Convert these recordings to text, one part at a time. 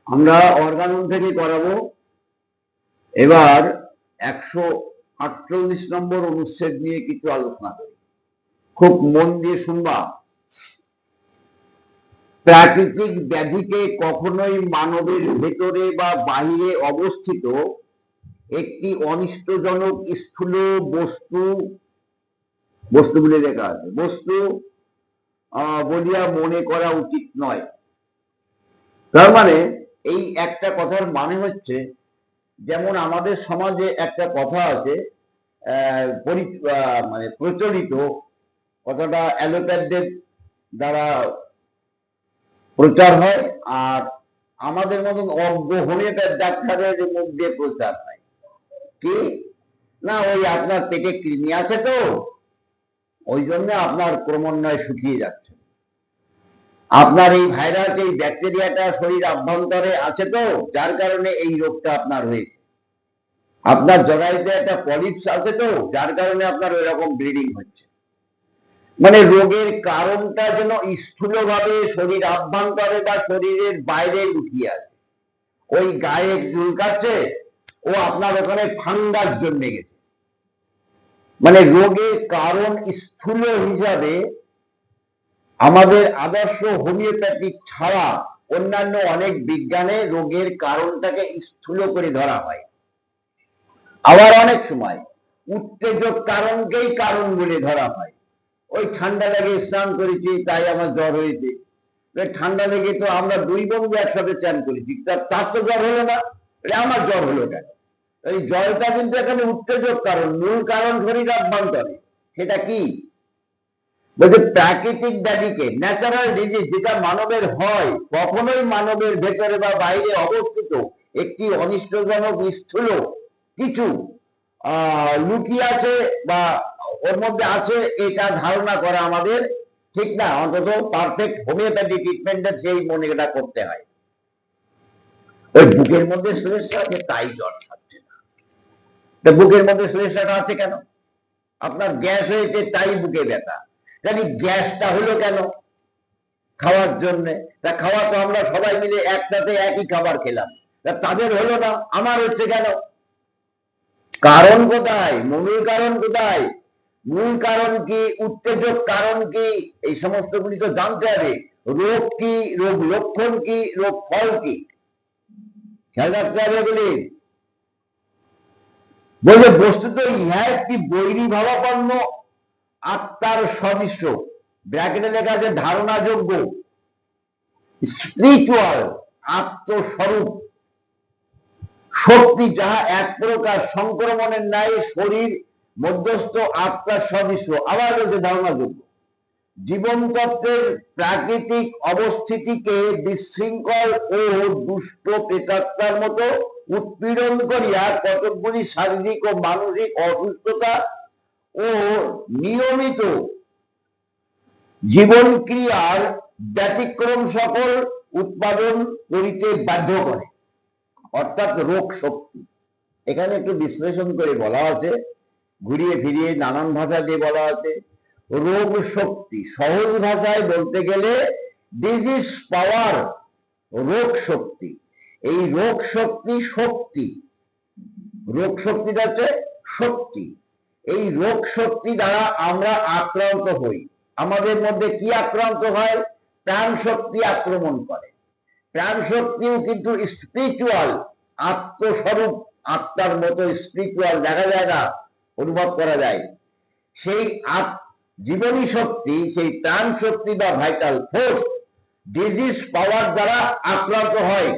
আমরা অর্গানন থেকে করাবো। এবার 148 নম্বর অনুচ্ছেদ নিয়ে কিছু আলোচনা করি, খুব মন দিয়ে শুনবা। প্রাকৃতিক ব্যাধিকে কখনোই মানবের ভেতরে বা বাহিরে অবস্থিত একটি অনিষ্টজনক স্থূল বস্তু বলে লেখা আছে, বস্তু বলিয়া মনে করা উচিত নয়। তার মানে এই একটা কথার মানে হচ্ছে, যেমন আমাদের সমাজে একটা কথা আছে, মানে প্রচলিত কথাটা অ্যালোপ্যাথদের দ্বারা প্রচার হয়, আর আমাদের মতন অজ্ঞ হোমিওপ্যাথ ডাক্তারের মুখ দিয়ে প্রচার হয়। কি না, ওই আপনার পেটে কৃমি আছে তো, ওই জন্য আপনার ক্রমান্বয়ে শুকিয়ে যাচ্ছে। আপনার এই ভাইরাস, এই ব্যাকটেরিয়াটা শরীর আভ্যন্তরে আছে তো, যার কারণে এই রোগটা আপনার হয়েছে। আপনার জরায়ুতে একটা পলিপস আছে তো, যার কারণে আপনার ওই রকম ব্লিডিং হচ্ছে। মানে রোগের কারণটা যেন স্থূলভাবে শরীর আভ্যন্তরে বা শরীরের বাইরে লুকিয়ে আছে। ওই গায়ে চুলকাচ্ছে, ও আপনার ওখানে ফাঙ্গাস জন্মে গেছে। মানে রোগের কারণ স্থূল হিসাবে আমাদের আদর্শ হোমিওপ্যাথিক ছাড়া অন্যান্য অনেক বিজ্ঞানে রোগের কারণটাকে স্থূল করে ধরা হয়। আবার অনেক সময় উত্তেজক কারণকেই কারণ বলে ধরা হয়। ওই ঠান্ডা লেগে স্নান করেছি তাই আমার জ্বর হয়েছে। ঠান্ডা লেগে তো আমরা দুই বন্ধু একসাথে চান করেছি, তার তো জ্বর হলো না, আমার জ্বর হলো কেন? এই জ্বরটা কিন্তু এখানে উত্তেজক কারণ, মূল কারণ শরীর আভ্যন্তরে। সেটা কি বলছে? প্রাকৃতিক ব্যাধিকে, ন্যাচারাল ডিজিজ যেটা মানবের হয়, কখনোই মানবের ভেতরে বা বাইরে অবস্থিত একটি অনিষ্টজনক স্থূল কিছু লুকিয়ে আছে বা ওর মধ্যে আছে, এটা ধারণা করা আমাদের ঠিক না। অন্তত পারফেক্ট হোমিওপ্যাথি ট্রিটমেন্টের সেই মনেটা করতে হয়। ওই বুকের মধ্যে সমস্যা আছে তাই জ্বর থাকছে না। তা বুকের মধ্যে সমস্যাটা আছে কেন? আপনার গ্যাস হয়েছে তাই বুকে ব্যথা। জানি গ্যাসটা হলো কেন? খাওয়ার জন্য। তা খাওয়া তো আমরা সবাই মিলে একসাথে একই খাবার খেলাম, তাদের হলো না, আমার হচ্ছে কেন? কারণ কোথায়? মূল কারণ কোথায়? মূল কারণ কি? উত্তেজক কারণ কি? এই সমস্ত গুলি তো জানতে হবে। রোগ কি, রোগ লক্ষণ কি, রোগ ফল কি, খেয়াল রাখতে হবে এগুলি। বলে বস্তুত ইহা একটি বৈরী ভাবাপন্ন আত্মার সদৃশ্য, ব্র্যাকেটে লেখা আছে ধারণাযোগ্য, স্পিরিচুয়াল আত্মস্বরূপ শক্তি, যাহা এক প্রকার সংক্রমণের ন্যায় শরীর মধ্যস্থ আত্মার সদৃশ্য। আবার বলছে ধারণাযোগ্য জীবন তত্ত্বের প্রাকৃতিক অবস্থিতিকে বিশৃঙ্খল ও দুষ্ট প্রেতাত্মার মতো উৎপীড়ন করিয়া কতকগুলি শারীরিক ও মানসিক অসুস্থতা ও নিয়মিত জীবন ক্রিয়ার ব্যতিক্রম সকল উৎপাদন করিতে বাধ্য করে, অর্থাৎ রোগ শক্তি। এখানে একটু বিশ্লেষণ করে বলা আছে, ঘুরিয়ে ফিরিয়ে নানান ভাষা দিয়ে বলা আছে। রোগ শক্তি সহজ ভাষায় বলতে গেলে ডিজিজ পাওয়ার, রোগ শক্তি। এই রোগ শক্তি শক্তি, রোগ শক্তিটা হচ্ছে শক্তি। এই রোগ শক্তি দ্বারা আমরা আক্রান্ত হই। আমাদের মধ্যে কি আক্রান্ত হয়? প্রাণ শক্তি আক্রমণ করে। প্রাণ শক্তিও কিন্তু স্পিরিচুয়াল, আত্মস্বরূপ আত্মার মতো স্পিরিচুয়াল, দেখা যায় না, অনুভব করা যায়। সেই জীবনী শক্তি, সেই প্রাণ শক্তি বা ভাইটাল ফোর্স ডিজিজ পাওয়ার দ্বারা আক্রান্ত হয়।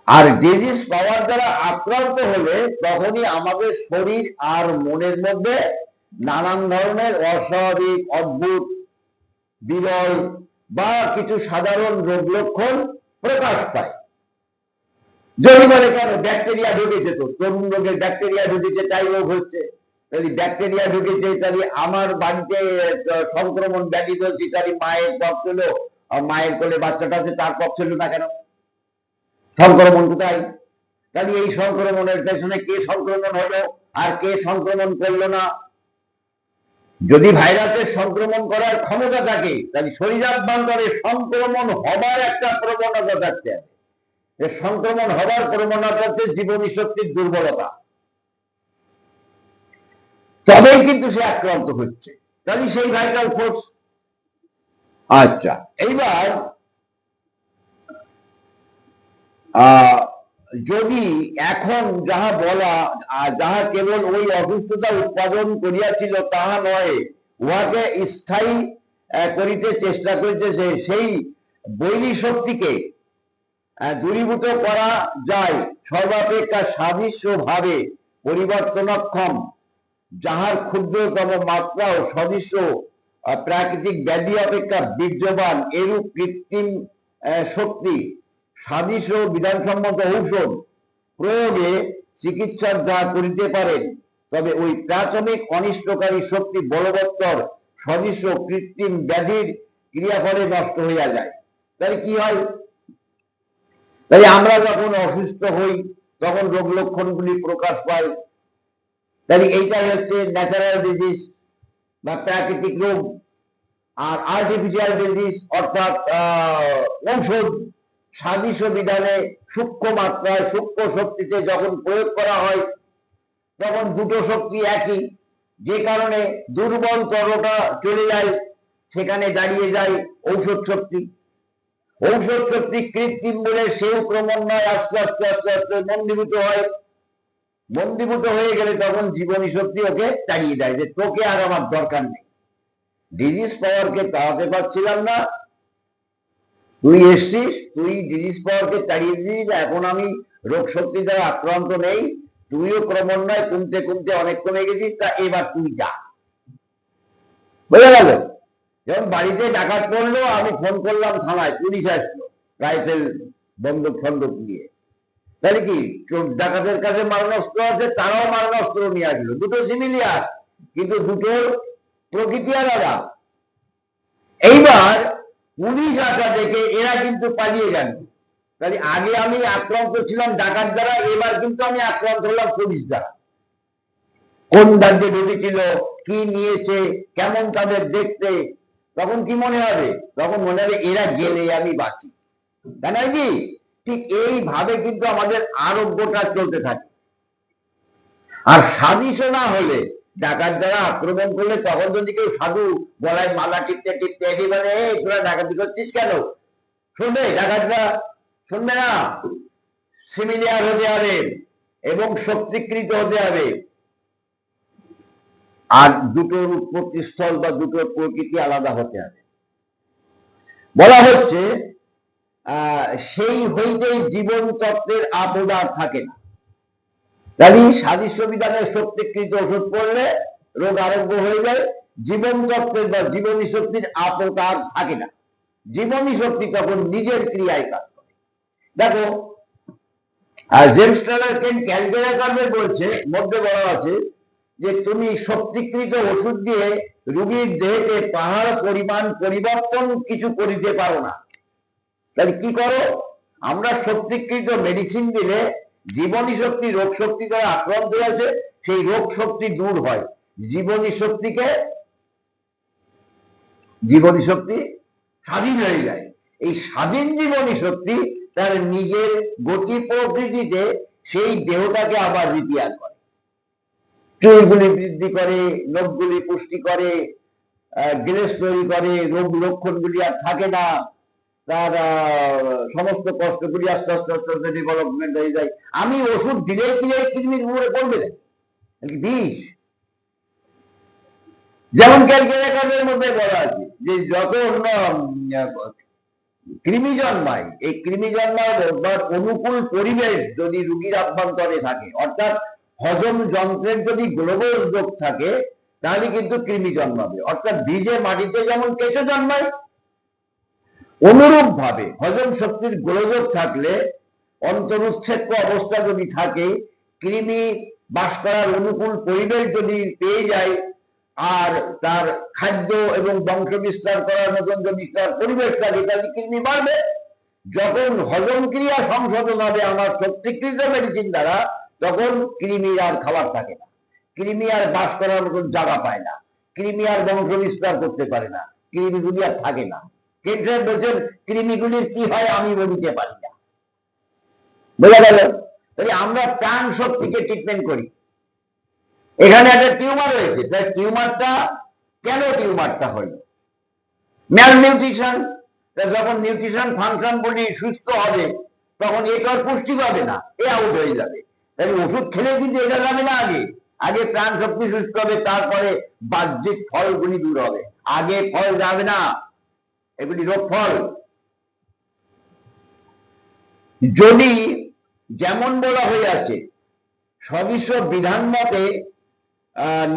আর ডিজিজ পাওয়ার দ্বারা আক্রান্ত হলে তখনই আমাদের শরীর আর মনের মধ্যে নানান ধরনের অস্বাভাবিক, অদ্ভুত, বিরল বা কিছু সাধারণ রোগ লক্ষণ প্রকাশ পায়। যদি বলে কেন ব্যাকটেরিয়া ঢুকেছে, তো তরুণ রোগের ব্যাকটেরিয়া ঢুকেছে তাই রোগ হচ্ছে। যদি ব্যাকটেরিয়া ঢুকেছে তাহলে আমার বাড়িতে সংক্রমণ ব্যাধি বলছি, তাহলে মায়ের পক্ষ ছিল, মায়ের কোলে বাচ্চাটা আছে তার পক্ষ ছিল না কেন? সংক্রমণ কোথায়? তাহলে এই সংক্রমণের পেছনে কে সংক্রমণ হলো আর কে সংক্রমণ করলো না, যদি ভাইরাসের সংক্রমণ করার ক্ষমতা থাকে তাহলে শরীরাভ্যন্তরে সংক্রমণ হবার একটা প্রবণতা থাকতে হবে। সংক্রমণ হবার প্রবণতা হচ্ছে জীবনী শক্তির দুর্বলতা, তবেই কিন্তু সে আক্রান্ত হচ্ছে, তাহলে সেই ভাইটাল ফোর্স। আচ্ছা, এইবার যদি এখন যাহা বলা, যাহা কেবল ওই অসুস্থতা উৎপাদন করিয়াছিল তাহা নয়, উহাকে স্থায়ী করিতে চেষ্টা করিতেছে, সেই বৈরী শক্তিকে দূরীভূত করা যায় সর্বাপেক্ষা সাদৃশ্য ভাবে পরিবর্তনক্ষম, যাহার ক্ষুদ্রতম মাত্রাও সদৃশ্য প্রাকৃতিক ব্যাধি অপেক্ষা বীর্যবান, এরূপ কৃত্রিম শক্তি সাদৃশ্য বিধানসম্মত ঔষধ প্রয়োগে চিকিৎসা যা করিতে পারেন, তবে ওই প্রাথমিক অনিষ্টকারী শক্তি বলবত্তর সদৃশ্য কৃত্রিম ব্যাধির ক্রিয়াফলে নষ্ট হইয়া যায়। তাহলে কি হয়? তাই আমরা যখন অসুস্থ হই তখন রোগ লক্ষণগুলি প্রকাশ পায়। তাহলে এইটাই হচ্ছে ন্যাচারাল ডিজিজ বা প্রাকৃতিক রোগ। আর আর্টিফিশিয়াল ডিজিজ অর্থাৎ ঔষধ সাদৃশ্য বিধানে সূক্ষ্ম মাত্রায় সূক্ষ্ম শক্তিতে যখন প্রয়োগ করা হয় তখন দুটো শক্তি একই, যে কারণে দুর্বল তরটা চলে যায়, সেখানে দাঁড়িয়ে যায় ঔষধ শক্তি। ঔষধ শক্তি কৃত্রিম বলে সেও ক্রমান্বয়ে আস্তে আস্তে আস্তে আস্তে মন্দীভূত হয়। মন্দীভূত হয়ে গেলে তখন জীবনী শক্তি ওকে তাড়িয়ে দেয়, যে তোকে আর আমার দরকার নেই। ডিজিজ পাওয়ারকে তাড়াতে পারছিলাম না, তুই এসছিস, তুই ডিজিজ পাওয়ারকে তাড়িয়ে দিস, এখন আমি রোগ শক্তি দ্বারা আক্রান্ত নেই, তুইও ক্রমান্বয়ে কমতে কমতে অনেক কমে গেছিস, তা এবার তুই যা। বোঝা গেল? যখন বাড়িতে ডাকাত পড়লো, আমি ফোন করলাম থানায়, পুলিশ আসলো রাইফেল বন্দুক ফন্দুক নিয়ে। তাহলে কি চোর ডাকাতের কাছে মারণাস্ত্র আছে, তারাও মারণাস্ত্র নিয়ে আসলো, দুটো সিভিলিয়ান, কিন্তু দুটোর প্রকৃতি আলাদা। এইবার পুলিশ আসা দেখে এরা কিন্তু পালিয়ে গেল। তাহলে আগে আমি আক্রান্ত ছিলাম ডাকাত দ্বারা, এবার কিন্তু আমি আক্রান্ত হলাম পুলিশ দ্বারা। কোন রাজ্যে ঢুকেছিল, কি নিয়েছে, কেমন তাদের দেখতে, তখন কি মনে হবে? তখন মনে হবে এরা গেলে আমি বাঁচি, তাই না? কি ঠিক এইভাবে কিন্তু আমাদের আরোগ্যটা চলতে থাকে। আর সাদৃশ্য না হলে, ডাকাত দ্বারা আক্রমণ করলে তখন যদি কেউ সাধু গলায় মালা টিপতে টিপতে একেবারে তোরা ডাকাতি করছিস কেন, শুনবে? ডাকাতরা শুনবে না। সিমিলিয়ার হতে হবে এবং শক্তিকৃত হতে হবে। আর দুটোর উৎপত্তি স্থল বা দুটোর প্রকৃতি আলাদা হতে হবে। বলা হচ্ছে সেই হইতেই জীবন তত্ত্বের আপদ আর থাকে না। তাহলে সাদৃশ্য বিধানের শক্তিকৃত ওষুধ পড়লে রোগ আরোগ্য হয়ে যায়, জীবন তত্ত্বের বা জীবনী শক্তির আপদ আর থাকে না। জীবনী শক্তি তখন নিজের ক্রিয়ায় কাজ করে। দেখো, জেমস ক্যালকের বলছে, মধ্যে বলা আছে যে তুমি শক্তিকৃত ওষুধ দিয়ে রোগীর দেহেতে পাহাড় পরিমাণ পরিবর্তন কিছু করিতে পারো না। তাহলে কি করো? আমরা শক্তিকৃত মেডিসিন দিলে জীবনী শক্তি রোগ শক্তি দ্বারা আক্রান্ত হয়েছে, সেই রোগ শক্তি দূর হয়, জীবনী শক্তি স্বাধীন হয়ে যায়। এই স্বাধীন জীবনী শক্তি তার নিজের গতি প্রকৃতিতে সেই দেহটাকে আবার রিপেয়ার করে, চুলগুলি বৃদ্ধি করে, নখগুলি পুষ্টি করে, গ্লেস তৈরি করে, রোগ লক্ষণগুলি আর থাকে না, তার সমস্ত কষ্টগুলি আস্তে আস্তে আস্তে আস্তে ডেভেলপমেন্ট হয়ে যায়। আমি ওষুধ দিলেই কি এই কৃমির উপরে পড়বে বিষ? যেমন ক্যালকের মধ্যে বলা আছে যে যখন কৃমি জন্মায়, এই কৃমি জন্মার অনুকূল পরিবেশ যদি রোগীর অভ্যন্তরে থাকে, অর্থাৎ হজম যন্ত্রের যদি গোলযোগ থাকে, তাহলে কিন্তু কৃমি জন্মাবে। অর্থাৎ বীজে মাটিতে যেমন কেঁচো জন্মায়, অনুরূপ ভাবে হজম শক্তির গোলযোগ থাকলে, অন্তরুচ্ছেদ্য অবস্থা যদি থাকে, কৃমি বাস করার অনুকূল পরিবেশ যদি পেয়ে যায়, আর তার খাদ্য এবং বংশ বিস্তার করার মতন যদি তার পরিবেশ থাকে, তাহলে কৃমি বাড়বে। যখন হজম ক্রিয়া সংশোধন হবে আমার শক্তিকৃত মেডিসিন দ্বারা, তখন কৃমির আর খাবার থাকে না, কৃমি আর বাস করার মতন জায়গা পায় না, কৃমি আর বংশ বিস্তার করতে পারে না, কৃমিগুলি আর থাকে না। কেন্দ্রের বলছেন কৃমিগুলির কি হয় আমি বলিতে পারি না। বোঝা গেল? তাহলে আমরা প্রাণ শক্তিকে ট্রিটমেন্ট করি। এখানে একটা টিউমার হয়েছে, তাই টিউমারটা কেন টিউমারটা হলো? ম্যাল নিউট্রিশন। যখন নিউট্রিশন ফাংশন বলি সুস্থ হবে, তখন এটা পুষ্টি পাবে না, এ আউট হয়ে যাবে। তাই ওষুধ খেলে কিন্তু এটা যাবে না। আগে আগে প্রাণ শক্তি সুস্থ হবে, তারপরে বাহ্যিক ফলগুলি দূর হবে। আগে ফল যাবে না, এগুলি রোগ ফল। যদি যেমন বলা হয়ে আছে সদৃশ বিধান মতে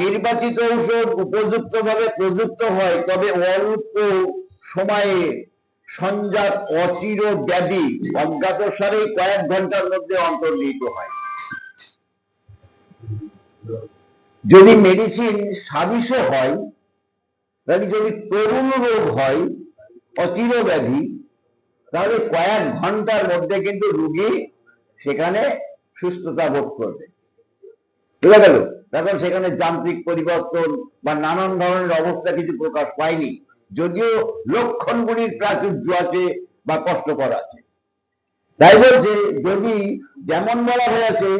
নির্বাচিত ঔষধ উপযুক্ত ভাবে প্রযুক্ত হয়, তবে অল্প সময়ে সংজাত অচির ব্যাধি অজ্ঞাতসারে কয়েক ঘন্টার মধ্যে অন্তর্নিহিত হয়। যদি মেডিসিন সাদৃশ হয়, তাহলে যদি তরুণ রোগ হয় অচির ব্যাধি, তাহলে কয়েক ঘন্টার মধ্যে কিন্তু রোগী সেখানে সুস্থতা বোধ করবে। বুঝা গেল? তখন সেখানে যান্ত্রিক পরিবর্তন বা নানান ধরনের অবস্থা কিছু প্রকাশ পায়নি, যদিও লক্ষণগুলির প্রাচুর্য আছে বা কষ্টকর আছে। তাই বলছে যদি যেমন বলা হয়েছে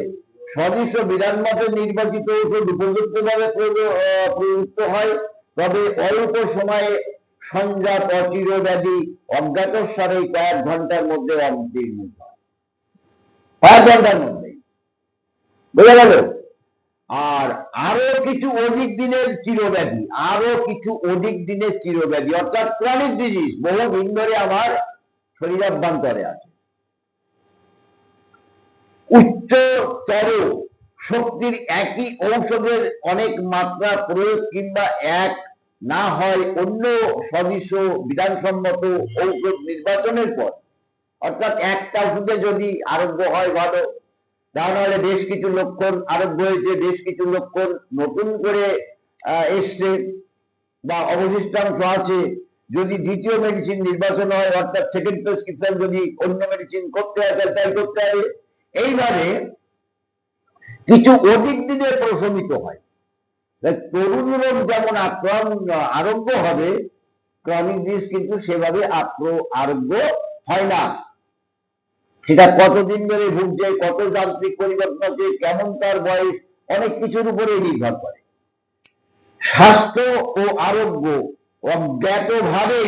সদৃশ বিধান মতে নির্বাচিত ঔষধ উপযুক্ত ভাবে প্রযুক্ত হয়, তবে অল্প সময়ে সংজাত অচির ব্যাধি অজ্ঞাতসারে কয়েক ঘন্টার মধ্যে অবতীর্ণ হয়। কয়েক ঘন্টার মধ্যে। বোঝা গেল? আর আরো কিছু অধিক দিনের চিরব্যাধি, আরো কিছু অধিক দিনের চিরব্যাধি অর্থাৎ ক্রনিক ডিজিজ, বহুদিন ধরে আমার শরীরাভ্যন্তরে আছে। উচ্চতর শক্তির একই ঔষধের অনেক মাত্রা প্রয়োগ কিংবা এক না হয় অন্য সদৃশ বিধানসম্মত ঔষধ নির্বাচনের পর, অর্থাৎ একটা ওষুধে যদি আরোগ্য হয় ভালো, তাহলে বেশ কিছু লক্ষণ আরোগ্য হয়েছে, বেশ কিছু লক্ষণ নতুন করে এসছে বা অবশিষ্টাংশ আছে, যদি দ্বিতীয় মেডিসিন নির্বাচন হয়, অর্থাৎ সেকেন্ড প্রেসক্রিপশন যদি অন্য মেডিসিন করতে হয় তাই করতে হবে। এইভাবে কিছু অধিক দিনে প্রশমিত হয়। তরুণ রোগ যেমন আরোগ্য হবে, ক্রনিক ডিজিজ কিন্তু সেভাবে আরোগ্য হয় না। সেটা কতদিন ধরে ভুগছে, কত যান্ত্রিক পরিবর্তন আছে, কেমন তার বয়স, অনেক কিছুর উপরে নির্ভর করে। স্বাস্থ্য ও আরোগ্য অজ্ঞাত ভাবে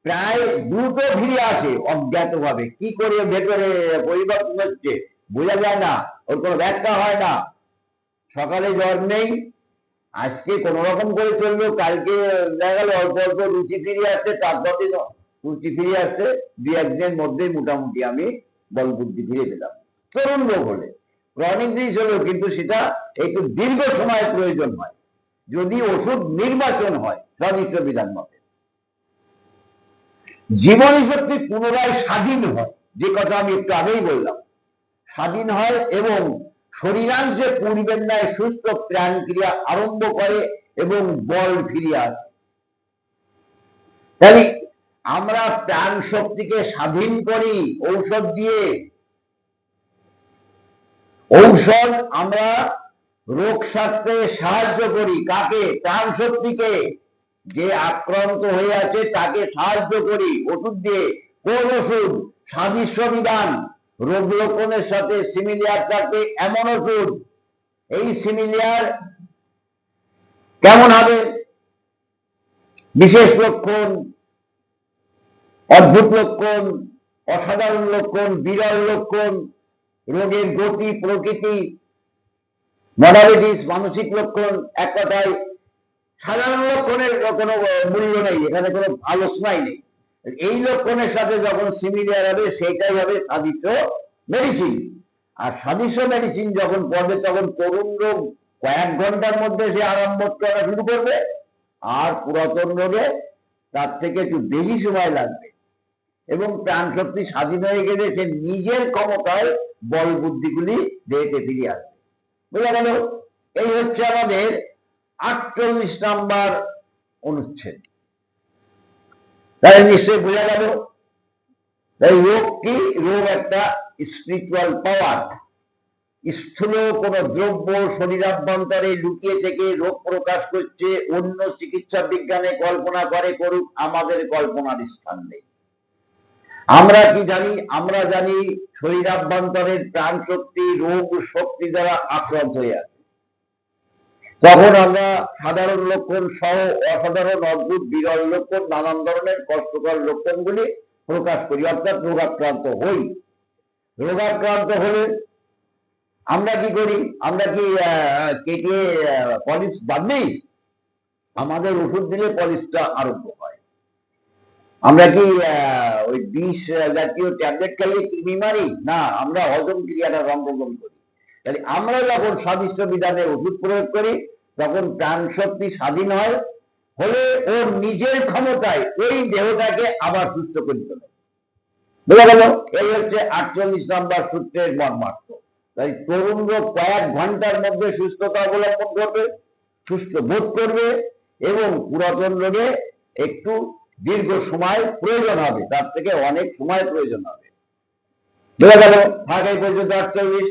প্রায় দ্রুত ফিরে আসে। অজ্ঞাত ভাবে কি করে ভেতরে পরিবর্তন হচ্ছে বোঝা যায় না, ওর কোনো ব্যাখ্যা হয় না। সকালে জ্বর নেই, আজকে কোন রকম করে চললো, কালকে দেখা গেল অল্প অল্প রুচি ফিরে আসছে, তারপর দিন রুচি ফিরে আসছে, দুই একদিনের মধ্যেই মোটামুটি আমি বল বুদ্ধি ফিরে পেলাম। তরুণ রোগ হলে, ক্রনিক ডিজিজ হলেও কিন্তু সেটা একটু দীর্ঘ সময় প্রয়োজন হয় যদি ওষুধ নির্বাচন হয় সদৃশ বিধান মতে। জীবনী শক্তি পুনরায় স্বাধীন হয়, যে কথা আমি একটু আগেই বললাম, স্বাধীন হয় এবং শরীরাংশে পূর্বের ন্যায় সুস্থ প্রাণ ক্রিয়া আরম্ভ করে এবং বল ফিরিয়ে আসে। তাই আমরা প্রাণ শক্তিকে স্বাধীন করি ঔষধ দিয়ে। ঔষধ আমরা রোগ সারতে সাহায্য করি কাকে? প্রাণ শক্তিকে। যে আক্রান্ত হয়ে আছে তাকে সাহায্য করি ওষুধ দিয়ে। কোন ওষুধ? সাদৃশ্য বিধান, রোগ লক্ষণের সাথে সিমিলিয়ার থাকে এমন ওষুধ। এই সিমিলিয়ার কেমন হবে? বিশেষ লক্ষণ, অদ্ভুত লক্ষণ, অসাধারণ লক্ষণ, বিরল লক্ষণ, রোগের গতি প্রকৃতি, মডালিটিস, মানসিক লক্ষণ। এক কথায় সাধারণ লক্ষণের কোনো মূল্য নেই, এখানে কোনো আলোচনাই নেই। এই লক্ষণের সাথে যখন সিমিলিয়ার হবে সেটাই হবে সাদৃশ্য মেডিসিন। আর সাদৃশ্য মেডিসিন যখন পড়বে তখন তরুণ রোগ কয়েক ঘন্টার মধ্যে সে আরম্ভ করা শুরু করবে, আর পুরাতন রোগে তার থেকে একটু বেশি সময় লাগবে। এবং প্রাণ শক্তি স্বাধীন হয়ে গেলে সে নিজের ক্ষমতায় বল বুদ্ধিগুলি দেহতে ফিরে আসবে। বোঝা গেল? এই হচ্ছে আমাদের 48 নাম্বার অনুচ্ছেদ। তাহলে নিশ্চয়ই বোঝা গেল তাই রোগ কি? রোগ একটা স্পিরিচুয়াল পাওয়ার, স্থূল কোনো দ্রব্য শরীরাভ্যন্তরে লুকিয়ে থেকে রোগ প্রকাশ করছে, অন্য চিকিৎসা বিজ্ঞানে কল্পনা করে করুক, আমাদের কল্পনার স্থান নেই। আমরা কি জানি? আমরা জানি শরীরাভ্যন্তরের প্রাণ শক্তি রোগ শক্তি দ্বারা আক্রান্ত হয়ে আছে। তখন আমরা সাধারণ লক্ষণ সহ অসাধারণ অদ্ভুত বিরল লক্ষণ, নানান ধরনের কষ্টকর লক্ষণগুলি প্রকাশ করি, অর্থাৎ রোগাক্রান্ত হই। রোগাক্রান্ত হলে আমরা কি করি? আমরা কি কেটে পলিশ বাদ দিই? আমাদের ওষুধ দিলে পলিশটা আরম্ভ হয়। আমরা কি ওই বিষ জাতীয় ট্যাবলেট খাইয়ে কৃমি মারি? না, আমরা হজম ক্রিয়াটা সংশোধন করি। তাহলে আমরা যখন সাদৃশ্য বিধানে ওষুধ প্রয়োগ করি তখন প্রাণ শক্তি স্বাধীন হয়, হলে ওর নিজের ক্ষমতায় ওই দেহটাকে আবার সুস্থ করে তোলে। বোঝা গেল? এই হচ্ছে 48 নম্বর সূত্রের মর্মার্থ। তাই তরুণ লোক কয়েক ঘন্টার মধ্যে সুস্থতা অবলম্বন করবে, সুস্থ বোধ করবে, এবং পুরাতন রোগে একটু দীর্ঘ সময় প্রয়োজন হবে, তার থেকে অনেক সময় প্রয়োজন হবে। বোঝা গেল? থাক এই পর্যন্ত 48।